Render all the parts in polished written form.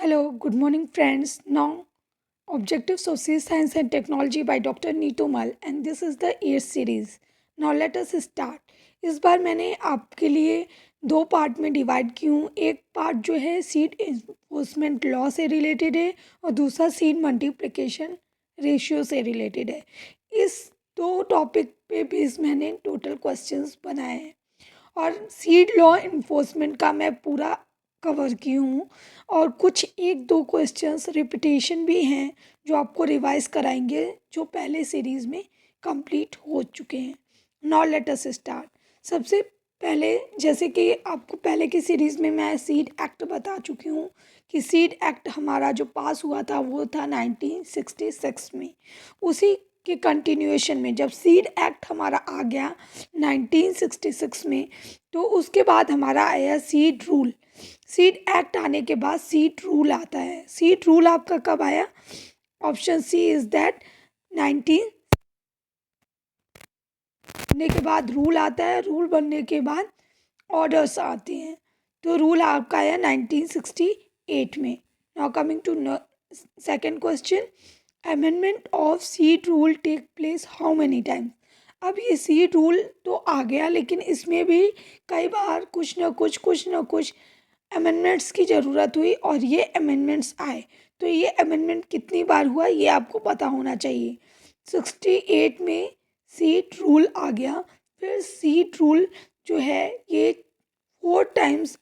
Hello, good morning, friends. Now, Objectives of Sea Science and Technology by Dr. Neetu Mal, and this is the 8th series. Now, let us start. इस बार मैंने आपके लिए दो part में divide की हूँ. एक पार्ट जो है सीड इन्फोर्समेंट लॉ से रिलेटेड है और दूसरा सीड मल्टीप्लिकेशन रेशियो से रिलेटेड है. इस दो टॉपिक पे बेस मैंने टोटल क्वेश्चंस बनाए हैं और सीड लॉ इन्फोर्समेंट का मैं पूरा कवर की हूँ और कुछ एक दो क्वेश्चंस रिपीटेशन भी हैं जो आपको रिवाइज कराएंगे जो पहले सीरीज़ में कंप्लीट हो चुके हैं. Now let us start. सबसे पहले जैसे कि आपको पहले की सीरीज़ में मैं सीड एक्ट बता चुकी हूँ कि सीड एक्ट हमारा जो पास हुआ था वो था 1966 में. उसी के कंटिन्यूएशन में जब सीड एक्ट हमारा आ गया 1966 में, तो उसके बाद हमारा आया सीड रूल. सीड एक्ट आने के बाद सीड रूल आता है. सीड रूल आपका कब आया? ऑप्शन सी इज दैट 19 बनने के बाद रूल आता है. रूल बनने के बाद ऑर्डर्स आते हैं. तो रूल आपका आया 1968 में. Now coming to second question. Amendment of seed rule take place how many times? अब ये सीड रूल तो आ गया लेकिन इसमें भी कई बार कुछ ना कुछ अमेंडमेंट्स की ज़रूरत हुई और ये अमेंडमेंट्स आए. तो ये अमेंडमेंट कितनी बार हुआ ये आपको पता होना चाहिए. 68 में सीट रूल आ गया. फिर सीट रूल जो है ये फोर टाइम्स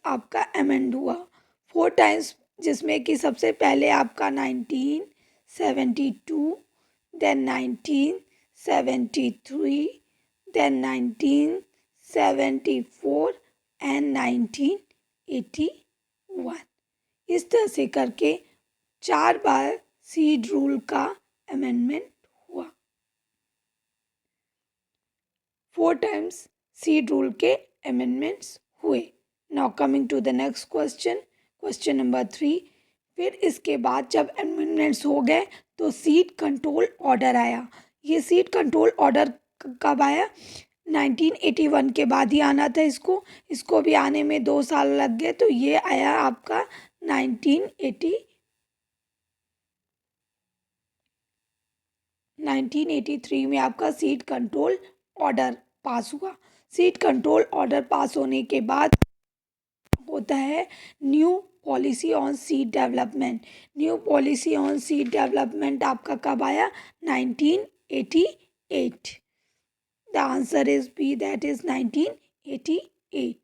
आपका अमेंड हुआ. फोर टाइम्स जिसमें कि सबसे पहले आपका 1972, देन 1973, देन 1974 एंड 1981. इस तरह से करके 4 बार सीड रूल का अमेंडमेंट हुआ. 4 टाइम्स सीड रूल के अमेंडमेंट्स हुए. Now coming to the next question, question number 3. फिर इसके बाद जब अमेंडमेंट्स हो गए तो सीड कंट्रोल ऑर्डर आया. ये सीड कंट्रोल ऑर्डर कब आया? 1981 के बाद ही आना था इसको भी आने में 2 साल लग गए. तो ये आया आपका 1983 में आपका सीड कंट्रोल ऑर्डर पास हुआ. सीड कंट्रोल ऑर्डर पास होने के बाद होता है new policy on seed development. New policy on seed development आपका कब आया? 1988. The answer is B, that is 1988.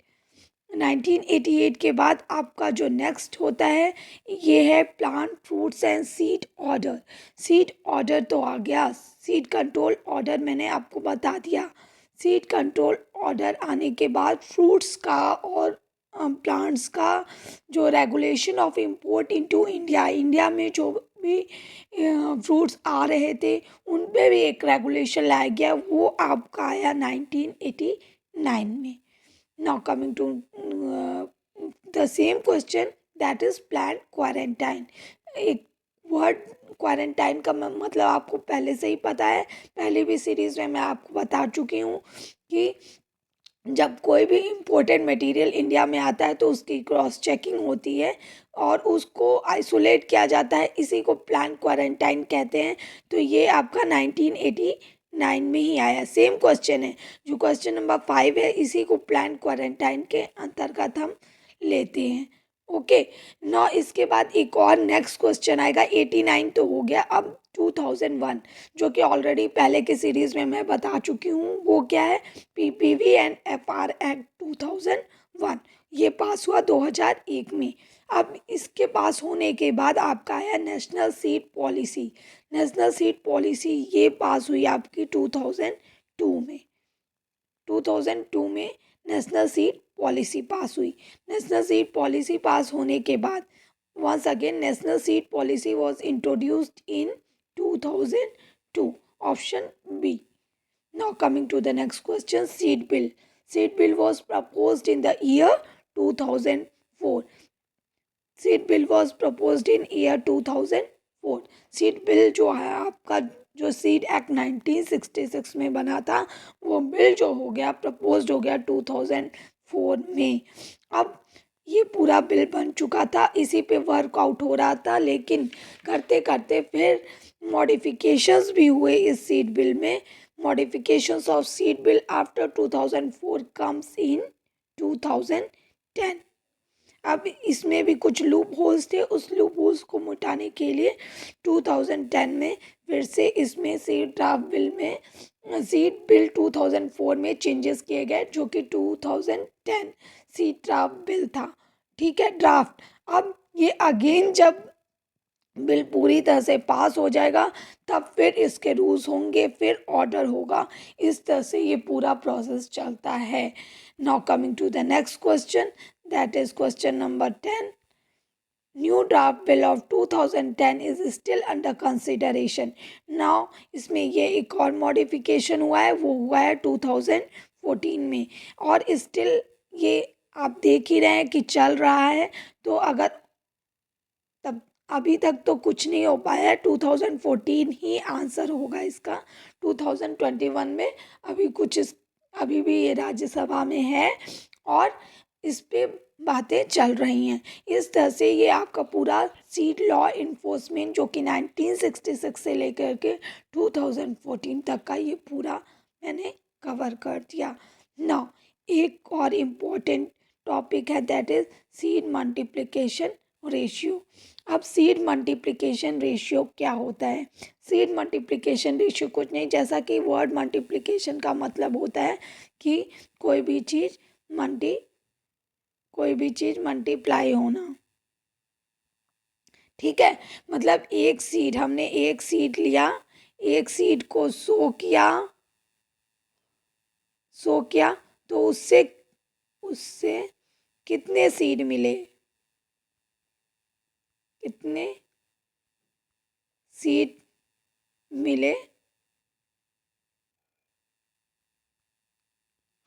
1988 के बाद आपका जो नेक्स्ट होता है ये है plant fruits and seed order. Seed order तो आ गया. सीड कंट्रोल ऑर्डर मैंने आपको बता दिया. सीड कंट्रोल ऑर्डर आने के बाद फ्रूट्स का और प्लांट्स का जो regulation of import into India में जो भी फ्रूट्स आ रहे थे उन पे भी एक रेगुलेशन लाया गया. वो आपका आया 1989 में. Now coming to the same question, that is planned quarantine. एक वर्ड क्वारंटाइन का मतलब आपको पहले से ही पता है. पहले भी सीरीज़ में मैं आपको बता चुकी हूँ कि जब कोई भी इम्पोर्टेड मटेरियल इंडिया में आता है तो उसकी क्रॉस चेकिंग होती है और उसको आइसोलेट किया जाता है. इसी को प्लान क्वारंटाइन कहते हैं. तो ये आपका 1989 में ही आया. सेम क्वेश्चन है. जो क्वेश्चन नंबर 5 है इसी को प्लान क्वारंटाइन के अंतर्गत हम लेते हैं. ओके. नौ इसके बाद एक और नेक्स्ट क्वेश्चन आएगा. 89 तो हो गया. अब 2001 जो कि ऑलरेडी पहले के सीरीज़ में मैं बता चुकी हूँ. वो क्या है? PPV and FR act 2001. ये पास हुआ 2001 में. अब इसके पास होने के बाद आपका आया national seed policy. National seed policy ये पास हुई आपकी 2002 में. 2002 में नेशनल सीड पॉलिसी पास हुई. नेशनल सीड पॉलिसी पास होने के बाद once again national seed policy was introduced in 2002. Option B. Now coming to the next question, seed bill. Seed bill was proposed in the year 2004. Seed bill was proposed in year 2004. Seed bill जो है आपका जो seed act 1966 में बना था वो bill जो हो गया प्रपोज्ड हो गया 2004 में. अब ये पूरा बिल बन चुका था, इसी पे वर्कआउट हो रहा था, लेकिन करते करते फिर मॉडिफिकेशंस भी हुए इस सीड बिल में. Modifications of seed bill after 2004 comes in 2010. अब इसमें भी कुछ लूप होल्स थे, उस लूप होल्स को मिटाने के लिए 2010 में फिर से इसमें सीड बिल 2004 में चेंजेस किए गए, जो कि 2010 सीड ड्राफ्ट बिल था. ठीक है, ड्राफ्ट. अब ये अगेन जब बिल पूरी तरह से पास हो जाएगा तब फिर इसके रूल्स होंगे, फिर ऑर्डर होगा. इस तरह से ये पूरा प्रोसेस चलता है. Now coming to the next question, that is question number 10. New draft bill of 2010 is still under consideration. नाउ इसमें ये एक और मॉडिफिकेशन हुआ है, वो हुआ है 2014 में, और स्टिल ये आप देख ही रहे हैं कि चल रहा है. तो अगर तब अभी तक तो कुछ नहीं हो पाया है, 2014 ही आंसर होगा इसका. 2021 में अभी भी ये राज्यसभा में है और इस पे बातें चल रही हैं. इस तरह से ये आपका पूरा सीड लॉ इन्फोर्समेंट, जो कि 1966 से लेकर के 2014 तक का, ये पूरा मैंने कवर कर दिया. नाउ एक और इम्पोर्टेंट टॉपिक है, that is seed multiplication ratio. अब सीड मल्टीप्लिकेशन रेशियो क्या होता है? सीड मल्टीप्लिकेशन रेशियो कुछ नहीं, जैसा कि वर्ड मल्टीप्लिकेशन का मतलब होता है कि कोई भी चीज़ मल्टीप्लाई होना. ठीक है, मतलब हमने एक सीड लिया, एक सीड को सो किया, तो उससे उससे कितने सीड मिले, कितने सीड मिले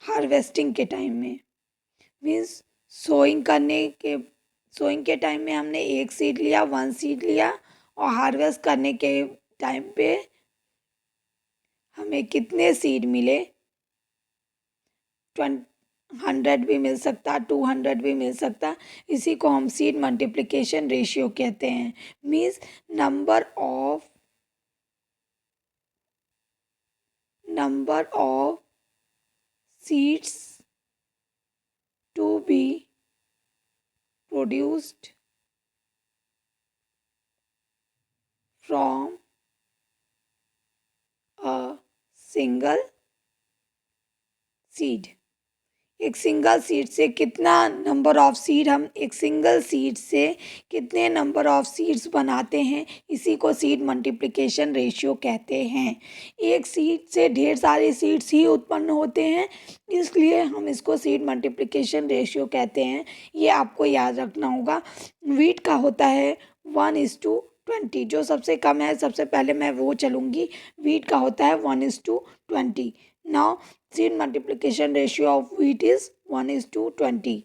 हार्वेस्टिंग के टाइम में. मीन्स सोइंग के टाइम में हमने एक सीड लिया, 1 सीड लिया, और हार्वेस्ट करने के टाइम पे हमें कितने सीड मिले. 100 भी मिल सकता, 200 भी मिल सकता. इसी को हम सीड मल्टीप्लिकेशन रेशियो कहते हैं. Means number of seeds to be produced from a single seed. एक सिंगल सीड से कितना नंबर ऑफ सीड, हम एक सिंगल सीड से कितने नंबर ऑफ सीड्स बनाते हैं, इसी को सीड मल्टीप्लिकेशन रेशियो कहते हैं. एक सीड से ढेर सारे सीड्स ही उत्पन्न होते हैं, इसलिए हम इसको सीड मल्टीप्लिकेशन रेशियो कहते हैं. ये आपको याद रखना होगा. वीट का होता है 1:20. जो सबसे कम है, सबसे पहले मैं वो चलूँगी. वीट का होता है 1:20. Now seed multiplication ratio of wheat is 1:20.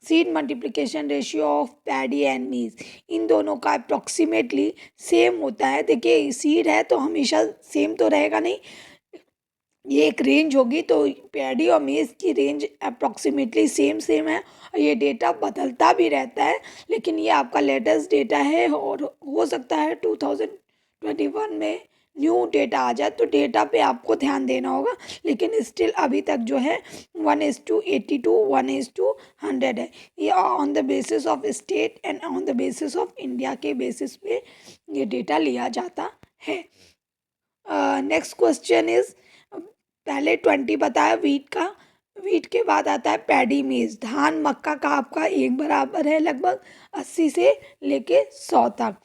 Seed multiplication ratio of paddy and मीज, इन दोनों का अप्रॉक्सीमेटली सेम होता है. देखिए, सीड है तो हमेशा सेम तो रहेगा नहीं, ये एक रेंज होगी. तो पैडी और मेज की रेंज अप्रॉक्सीमेटली सेम है, और ये डेटा बदलता भी रहता है, लेकिन ये आपका लेटेस्ट डेटा है, और हो सकता है 2021 में न्यू डेटा आ जाए, तो डेटा पे आपको ध्यान देना होगा. लेकिन स्टिल अभी तक जो है 1:82, 1:100 है. ये on the basis of state and on the basis of India के बेसिस पे ये डेटा लिया जाता है. नेक्स्ट क्वेश्चन इज, पहले 20 बताया वीट का, वीट के बाद आता है पैडी मेज. धान मक्का का आपका एक बराबर है लगभग 80 से लेके 100 तक.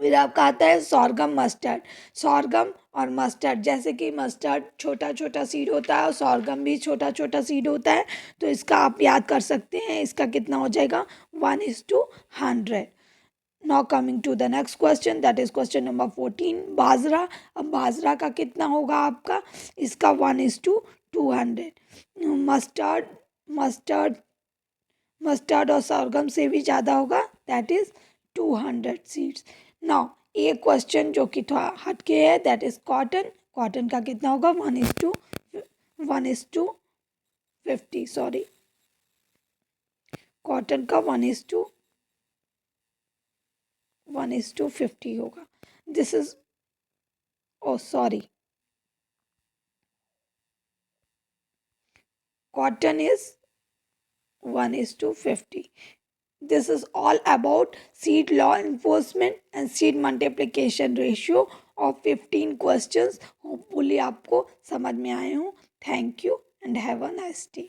फिर आपका आता है सॉरगम मस्टर्ड. सॉरगम और मस्टर्ड, जैसे कि मस्टर्ड छोटा छोटा सीड होता है और सॉरगम भी छोटा छोटा सीड होता है, तो इसका आप याद कर सकते हैं. इसका कितना हो जाएगा, 1:100. Now coming to the next question, that is question number 14. बाजरा. अब बाजरा का कितना होगा आपका, इसका 1:200. मस्टर्ड मस्टर्ड मस्टर्ड और सॉरगम से भी ज़्यादा होगा, दैट इज 200 सीड्स. नाउ एक क्वेश्चन जो कि थोड़ा हटके है, दैट इज कॉटन. कॉटन का कितना होगा, 1:50. सॉरी, कॉटन का 1:50 होगा. This is, oh sorry, cotton is 1:50. This is all about seed law enforcement and seed multiplication ratio of 15 questions. Hopefully आपको समझ में आए हों. Thank you and have a nice day.